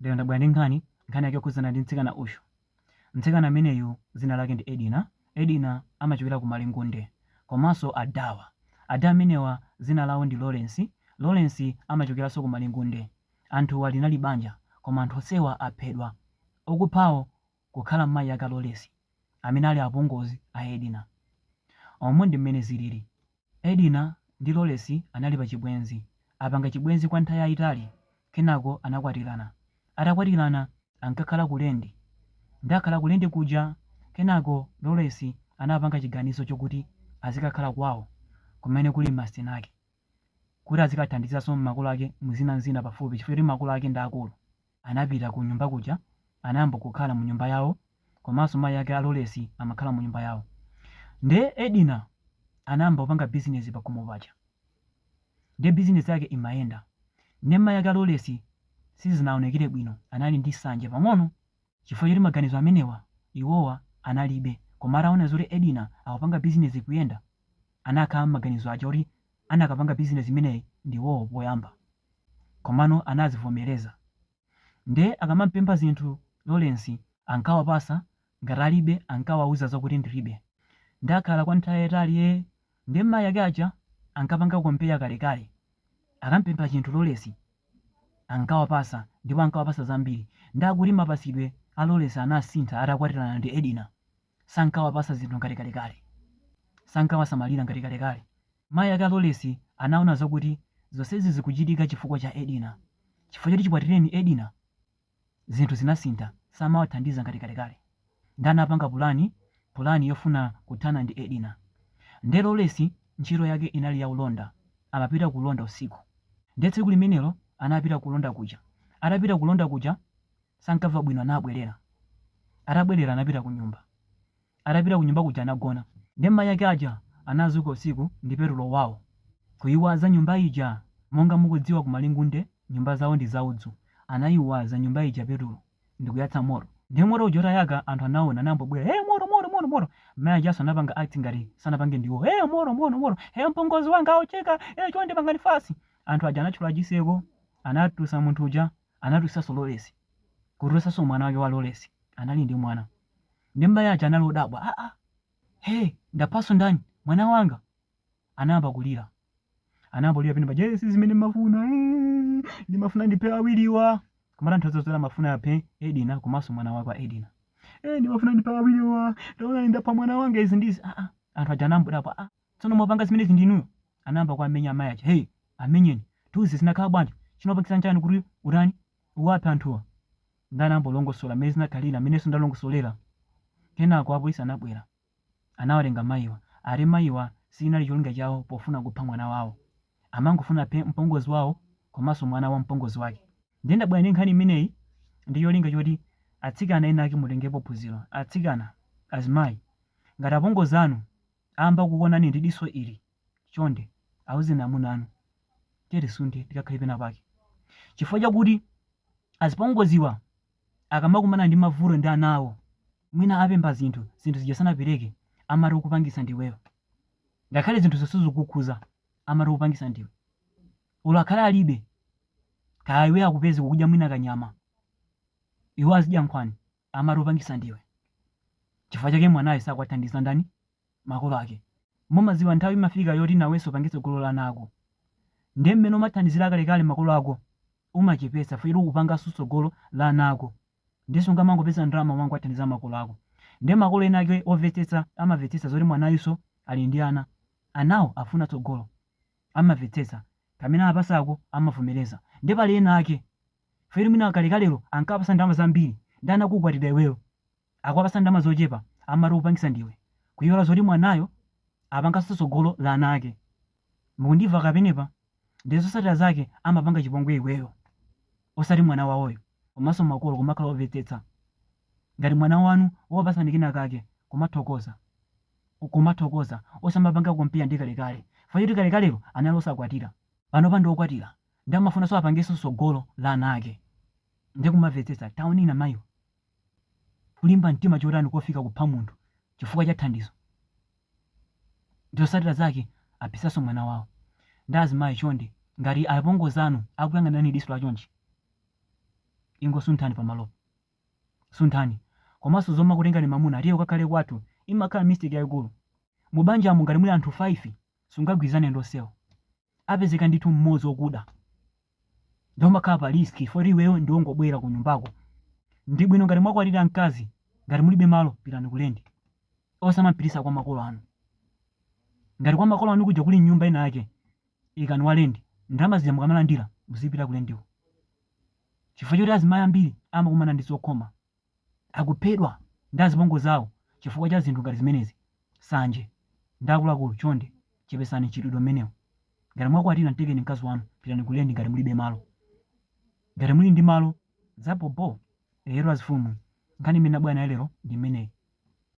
Lero ndabwera ndi nkhani yake yokhuzana ndi mtsikana uyu. Mtsikana ameneyu dzina lake ndi Edina. Edina amachokera ku Malingunde komanso adawa. Ada amenewa dzina lawo ndi Lawrence. Lawrence amachokeranso ku Malingunde. Anthu ali banja koma anthu onsewa aphedwa. Okuphawo kukhala mayi ake Lawrence amene ali apongozi a Edina. Omwe ndi mmene zilili. Edina ndi Lawrence anali pa chibwenzi. Apanga chibwenzi kwa nthawi yayitali kenako anakwatirana. Atakwatirana ankakhala kulendi. Ndakhala kulendi kuja kenako Lawrence anapanga chiganizo chokuti azikakhala kwawo kumene kuli masitena ake kuti azikathandizanso makolo ake mzinanzina pafupi chifukwa makolo ake ndi akulu. Anapita ku nyumba kuja anayamba kukhala mu nyumba yawo komanso mayi ake a Lawrence amakhala mu nyumba yawo. Nde Edina anayamba kupanga bizinesi pakhomo paja. Nde bizinesi yake imayenda. Nde mayi ake a Lawrence sizinaonekere bwino, anali ndi nsanje pang'ono chifukwa choti maganizo amenewa iwowa analibe. Koma ataona zoti Edina akupanga bizinesi kuyenda, anakhala maganizo aja kuti anakapanga bizinesi imeneyi ndi iwowo poyamba. Komano anazivomereza. Nde akamapempha zinthu Lawrence ankawapasa, ngati alibe ankawauza zakuti ndilibe. Ndakhala kwa nthawi yayitali nde mayi ake aja ankapanga kompeya kalekale. Akampempha chinthu Lawrence ankawapasa ndipo ankawapasa zambiri. Ndakuti mapasidwe a Lawrence anasintha atakwatirana ndi Edina. Sankawapasa zinthu ngati kalekale. Sankawasamalira ngati kalekale. Mayi ake a Lawrence anaona zakuti zonsezi zikuchitika chifukwa cha Edina. Chifukwa choti chikwatireni Edina zinthu zinasintha, samawathandiza ngati kalekale. Nde anapanga pulani yofuna kuthana ndi Edina. Nde Lawrence ntchito yake inali yaulonda. Amapita kulonda usiku. Nde tsiku limenelo anapita kulonda kuja. Atapita kulonda kuja sankamva bwino anabwerera. Atabwerera anapita ku nyumba. Atapita ku nyumba kuja anagona. Nde mayi ake aja anazuka usiku ndi petulo wawo. Kuyiwaza nyumba ija, monga mukudziwa ku Malingunde nyumba zawo ndi zaudzu. Anayiwaza nyumba ija petulo ndikuyatsa moto. Nde moto uja utayaka anthu anaona anambobwera, moto. Mayi ajanso anapanga act ngati sanapange ndiwo. Moto. Mpongozi wanga aucheka, chonde pangani fasi. Anthu aja anatchula chiseko, anatusa munthu uja, anatusanso Lawrence. Kutulusanso mwana wake wa Lawrence, anali ndi mwana. Nde mayi aja anali odabwa, ndaphaso ndani mwana wanga. Anayamba kulira. Pene paja zimene mafuna, ndimafuna ndipe awiriwa. Koma anthu mafuna aphe Edina komanso mwana wake wa Edina. Ndimafuna ndipe awiriwa, ndaona ndapha mwana wanga izi ndizi. Anthu aja anambudabwa, tsono mwapanga zimenezi ndinuyo. Anayamba kuamenya mayi aja, amenyeni, tuzi zinakhala bwanji, chinopangisa nchani kuti urani uwaphe anthuwa. Nde anayamba kulongosola mmene zinakhalira, amenenso ndalongosolera. Kenako apolisi anabwera. Anawatenga mayiwa. Ati mayiwa sinali cholinga chawo pofuna kupha mwana wawo. Amangofuna aphe mpongozi wawo komanso mwana wa mpongozi wake. Nde ndabwera ndi nkhani imeneyi ndi cholinga choti atsikana ena ake mutengepo phunziro. Atsikana, azimayi, ngati apongozi anu amba kukuonani ndi diso ili, chonde awuzeni amuna anu tiyetisunde tikakhale pena pake. Chifukwa chakuti azipongoziwa akamakumana ndi mavuto ndi ana awo, mwina apempha zinthu zija sanapereke, amati ukupangisa ndiweyo. Ngakhale zinthu zonse zikukhuza, amati ukupangisa ndiwe. Ulo akhale alibe, kaya iwe akupeze kukudya mwina kanyama, iwe azidya nkhwani, amati ukupangisa ndiwe. Chifukwa chake mwanayo sakwathandiza ndani? Makolo ake. Mumaziwa nthawi imafika yoti nawenso upangise golo la ana ako. Nde mmene umathandizira kalekale makolo ako umachepesa fero ukupanganso golo la ana ako. Ndiso ngamangopeza ndalama wangu athandiza makolo ako. Nde makolo ena ake omvetsetsa amamvetsetsa zoti mwanayonso ali ndi ana. Anawo afuna tsogolo. Amamvetsetsa. Pamene apasako amavomereza. Nde pali ena ake fero mwina kalekalero ankapasa ndalama zambiri ndi anakukwatira iweyo. Akwapasa ndalama zochepa amati ukupangisa ndiwe. Kuyiwala zoti mwanayo apanganso tsogolo la ana ake. Mukundiva kapenepa? Ndizo zotsatira zake amapanga chipongwe iweyo, osati mwana wawoyo. Komanso makolo kumakhala omvetsetsa. Ngati mwana wanu wopasa ndi kena kake kumathokoza osamapanga kompeya ndi kalekale. Fayoti kalekalero anali osakwatira. Pano ndi okwatira. Ndi amafunanso apangenso tsogolo la ana ake. Ndi kumamvetsetsa taoni ina mayiwa. Kulimba mtima chotani kofika kupha munthu chifukwa cha thandizo. Ndizo zotsatira zake aphisanso mwana wawo. Ndi azimayi chonde ngati apongozi anu akuyang'anani diso la chonchi, ingo sunthani pamalopo. Sunthani. Komanso zoma kutenga ni mamuna atiye ukakhale kwathu imakhala mistake yayikulu. Mubanjamo ngati muli anthu 5 sungagwirizane ndosewa. Apezeka ndithu mmodzi wokuda. Ndio makhala pa risk for iweyo ndi ongobwera ku nyumbako. Ndi bwino ngati mwakwatira mkazi ngati mulibe malo pitani kulendi. Osamapirisa kwa makolo anu. Ngati kwa makolo anu kuja kuli nyumba ina yake ikani walendi ndalama zija mukamalandira muzipita kulendiko. Chifukwa choti azimayi ambiri amakumana ndi zokhoma. Akuphedwa ndi azipongo zawo chifukwa cha zinthu ngati zimenezi. Sanje ndakuluakulu chonde chepesani chitidwe mmenewo. Ngati mwakwatira mtekeni mkazi wanu pitani kulendi ngati mulibe malo. Ngati muli ndi malo zapopo ero azifumu nkhani imene nabwera nayo lero ndi imeneyi.